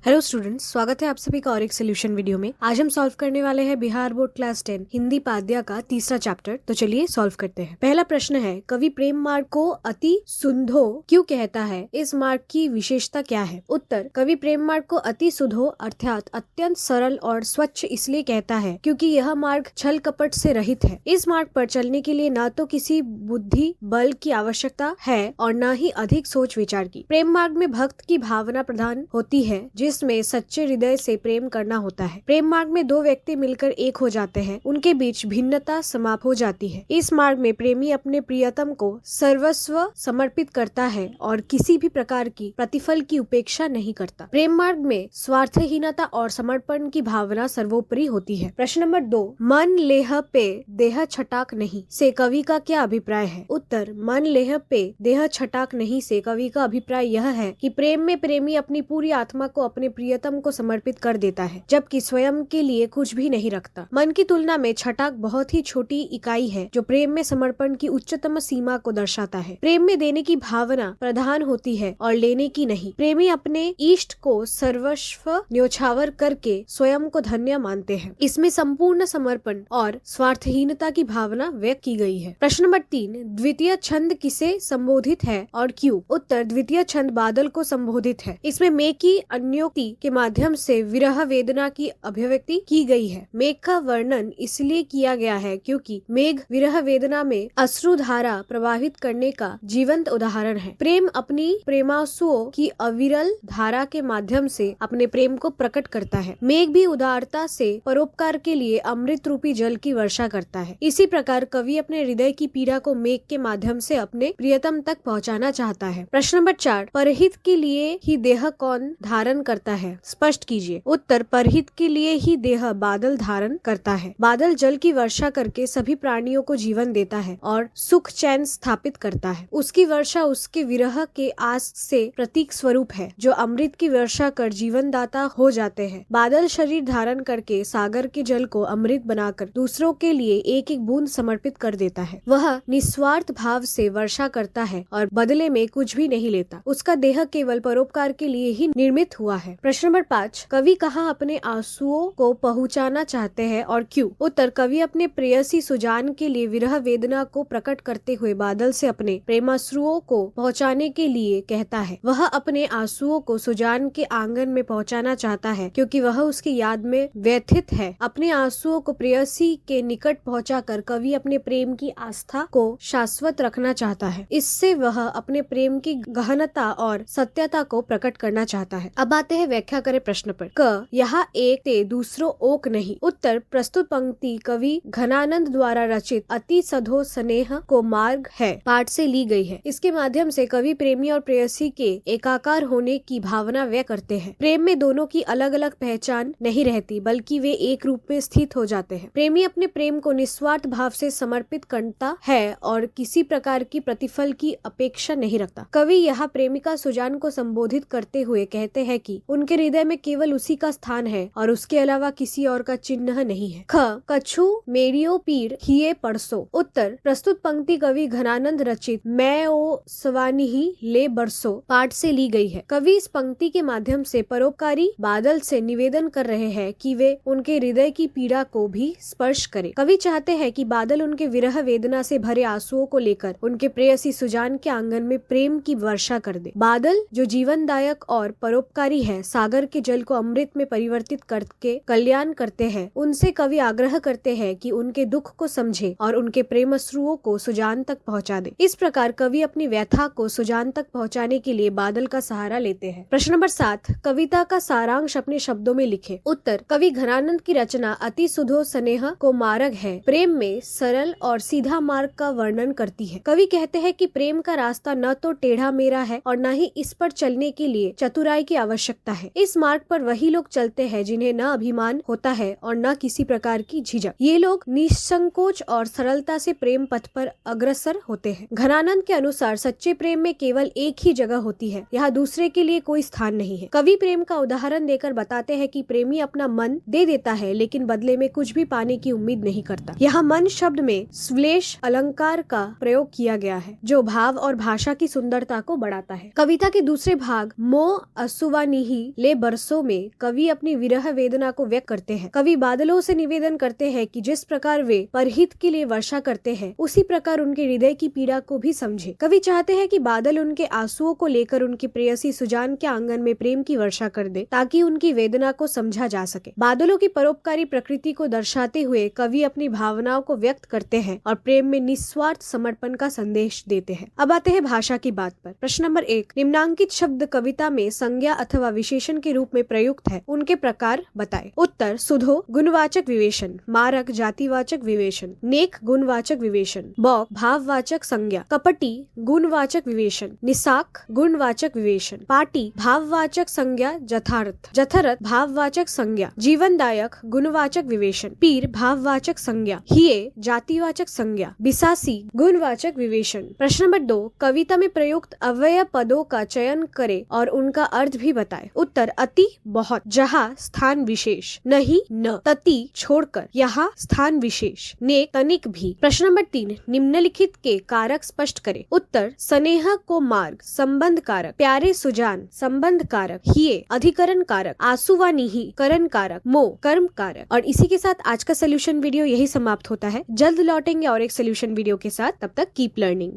Hello students, स्वागत है आप सभी का और एक सोल्यूशन वीडियो में। आज हम सॉल्व करने वाले हैं बिहार बोर्ड क्लास 10 हिंदी पाद्या का तीसरा चैप्टर। तो चलिए सॉल्व करते हैं। पहला प्रश्न है, कवि प्रेम मार्ग को अति सुंदो क्यों कहता है? इस मार्ग की विशेषता क्या है? उत्तर, कवि प्रेम मार्ग को अति सुधो अर्थात अत्यंत सरल और स्वच्छ इसलिए कहता है क्योंकि यह मार्ग छल कपट से रहित है। इस मार्ग पर चलने के लिए न तो किसी बुद्धि बल की आवश्यकता है और न ही अधिक सोच विचार की। प्रेम मार्ग में भक्त की भावना प्रधान होती है जिसमें सच्चे हृदय से प्रेम करना होता है। प्रेम मार्ग में दो व्यक्ति मिलकर एक हो जाते हैं, उनके बीच भिन्नता समाप्त हो जाती है। इस मार्ग में प्रेमी अपने प्रियतम को सर्वस्व समर्पित करता है और किसी भी प्रकार की प्रतिफल की उपेक्षा नहीं करता। प्रेम मार्ग में स्वार्थहीनता और समर्पण की भावना सर्वोपरि होती है। प्रश्न नंबर 2, मन लेह पे देह छटाक नहीं से कवि का क्या अभिप्राय है? उत्तर, मन लेह पे देह छटाक नहीं से कवि का अभिप्राय यह है कि प्रेम में प्रेमी अपनी पूरी आत्मा को अपने प्रियतम को समर्पित कर देता है, जबकि स्वयं के लिए कुछ भी नहीं रखता। मन की तुलना में छटाक बहुत ही छोटी इकाई है जो प्रेम में समर्पण की उच्चतम सीमा को दर्शाता है। प्रेम में देने की भावना प्रधान होती है और लेने की नहीं। प्रेमी अपने इष्ट को सर्वस्व न्योछावर करके स्वयं को धन्य मानते हैं। इसमें संपूर्ण समर्पण और स्वार्थहीनता की भावना व्यक्त की गई है। प्रश्न नंबर 3, द्वितीय छंद किसे संबोधित है और क्यों? उत्तर, द्वितीय छंद बादल को संबोधित है। इसमें मेघ की अन्योक्ति के माध्यम से विरह वेदना की अभिव्यक्ति की गई है। मेघ का वर्णन इसलिए किया गया है क्योंकि मेघ विरह वेदना में अश्रुधारा प्रवाहित करने का जीवंत उदाहरण है। प्रेम अपनी प्रेमांसुओं की अविरल धारा के माध्यम से अपने प्रेम को प्रकट करता है। मेघ भी उदारता से परोपकार के लिए अमृत रूपी जल की वर्षा करता है। इसी प्रकार कवि अपने हृदय की पीड़ा को मेघ के माध्यम से अपने प्रियतम तक पहुँचाना चाहता है। प्रश्न नंबर 4, परहित के लिए ही देह कौन धारण करता है? स्पष्ट कीजिए। उत्तर, परहित के लिए ही देह बादल धारण करता है। बादल जल की वर्षा करके सभी प्राणियों को जीवन देता है और सुख चैन स्थापित करता है। उसकी वर्षा उसके विरह के आस से प्रतीक स्वरूप है जो अमृत की वर्षा कर जीवन दाता हो जाते हैं। बादल शरीर धारण करके सागर के जल को अमृत बनाकर दूसरों के लिए एक एक बूंद समर्पित कर देता है। वह निस्वार्थ भाव से वर्षा करता है और बदले में कुछ भी नहीं लेता। उसका देह केवल परोपकार के लिए ही निर्मित हुआ है। प्रश्न नंबर 5, कवि कहाँ अपने आंसुओं को पहुँचाना चाहते हैं और क्यों? उत्तर, कवि अपने प्रेयसी सुजान के लिए विरह वेदना को प्रकट करते हुए बादल से अपने प्रेमाश्रुओं को पहुँचाने के लिए कहता है। वह अपने आंसुओं को सुजान के आंगन में पहुँचाना चाहता है क्योंकि वह उसकी याद में व्यथित है। अपने आंसुओं को प्रेयसी के निकट पहुँचाकर कवि अपने प्रेम की आस्था को शाश्वत रखना चाहता है। इससे वह अपने प्रेम की गहनता और सत्यता को प्रकट करना चाहता है। अब आते हैं व्याख्या करें प्रश्न पर। क, यहाँ एक ते दूसरो ओक नहीं। उत्तर, प्रस्तुत पंक्ति कवि घनानंद द्वारा रचित अति सधो स्नेह को मार्ग है पाठ से ली गई है। इसके माध्यम से कवि प्रेमी और प्रेयसी के एकाकार होने की भावना व्यक्त करते हैं। प्रेम में दोनों की अलग अलग पहचान नहीं रहती बल्कि वे एक रूप में स्थित हो जाते हैं। प्रेमी अपने प्रेम को निस्वार्थ भाव से समर्पित करता है और किसी प्रकार की प्रतिफल की अपेक्षा नहीं रखता। कवि यहाँ प्रेमिका सुजान को संबोधित करते हुए कहते हैं कि उनके हृदय में केवल उसी का स्थान है और उसके अलावा किसी और का चिन्ह नहीं है। ख, कछु मेरियो पीर हिये परसो। उत्तर, प्रस्तुत पंक्ति कवि घनानंद रचित मैं ओ सवानी ही ले बरसो पाठ से ली गई है। कवि इस पंक्ति के माध्यम से परोपकारी बादल से निवेदन कर रहे हैं कि वे उनके हृदय की पीड़ा को भी स्पर्श करे। कवि चाहते हैं कि बादल उनके विरह वेदना से भरे आंसुओं को लेकर उनके प्रेयसी सुजान के आंगन में प्रेम की वर्षा कर दे। बादल जो जीवनदायक और परोपकारी है, सागर के जल को अमृत में परिवर्तित करके कल्याण करते हैं। उनसे कवि आग्रह करते हैं कि उनके दुख को समझे और उनके प्रेमाश्रुओं को सुजान तक पहुंचा दे। इस प्रकार कवि अपनी व्यथा को सुजान तक पहुंचाने के लिए बादल का सहारा लेते हैं। प्रश्न नंबर 7, कविता का सारांश अपने शब्दों में लिखे। उत्तर, कवि घनानंद की रचना अति सुधो स्नेह को मार्ग है प्रेम में सरल और सीधा मार्ग का वर्णन करती है। कवि कहते हैं कि प्रेम का रास्ता न तो टेढ़ा मेढ़ा है और न ही इस पर चलने के लिए चतुराई की आवश्यकता है। इस मार्ग पर वही लोग चलते हैं जिन्हें न अभिमान होता है और न किसी प्रकार की झिझक। ये लोग निसंकोच और सरलता से प्रेम पथ पर अग्रसर होते हैं। घनानंद के अनुसार सच्चे प्रेम में केवल एक ही जगह होती है, यहाँ दूसरे के लिए कोई स्थान नहीं है। कवि प्रेम का उदाहरण देकर बताते हैं कि प्रेमी अपना मन दे देता है लेकिन बदले में कुछ भी पाने की उम्मीद नहीं करता। यहाँ मन शब्द में श्लेष अलंकार का प्रयोग किया गया है जो भाव और भाषा की सुंदरता को बढ़ाता है। कविता के दूसरे भाग मो असुवानी ही ले बरसों में कवि अपनी विरह वेदना को व्यक्त करते हैं। कवि बादलों से निवेदन करते हैं कि जिस प्रकार वे परहित के लिए वर्षा करते हैं, उसी प्रकार उनके हृदय की पीड़ा को भी समझे। कवि चाहते हैं कि बादल उनके आंसुओं को लेकर उनकी प्रेयसी सुजान के आंगन में प्रेम की वर्षा कर दे, ताकि उनकी वेदना को समझा जा सके। बादलों की परोपकारी प्रकृति को दर्शाते हुए कवि अपनी भावनाओं को व्यक्त करते हैं और प्रेम में निस्वार्थ समर्पण का संदेश देते हैं। अब आते हैं भाषा की बात पर। प्रश्न नंबर 1, निम्नांकित शब्द कविता में संज्ञा अथवा विशेषण के रूप में प्रयुक्त है, उनके प्रकार बताएं। उत्तर: सुधो गुणवाचक विशेषण, मारक जातिवाचक विशेषण, नेक गुणवाचक विशेषण, बौक भाववाचक संज्ञा, कपटी गुणवाचक विशेषण, निसाक गुणवाचक विशेषण, पाटी भाववाचक संज्ञा, जथार्थ जथरथ भाववाचक संज्ञा, जीवनदायक गुणवाचक विशेषण, पीर भाववाचक संज्ञा, हिये जातिवाचक संज्ञा, बिसासी गुणवाचक विशेषण। प्रश्न नंबर 2, कविता में प्रयुक्त अव्यय पदों का चयन करें और उनका अर्थ भी बताएं। उत्तर: अति बहुत, जहाँ स्थान विशेष, नहीं न, तति छोड़कर, यहाँ स्थान विशेष, नेक तनिक भी। प्रश्न नंबर 3, निम्नलिखित के कारक स्पष्ट करें। उत्तर: स्नेह को मार्ग संबंध कारक, प्यारे सुजान संबंध कारक, हिये अधिकरण कारक, आसुवानिही करण कारक, मो कर्म कारक। और इसी के साथ आज का सोल्यूशन वीडियो यही समाप्त होता है। जल्द लौटेंगे और एक सोल्यूशन वीडियो के साथ, तब तक कीप लर्निंग।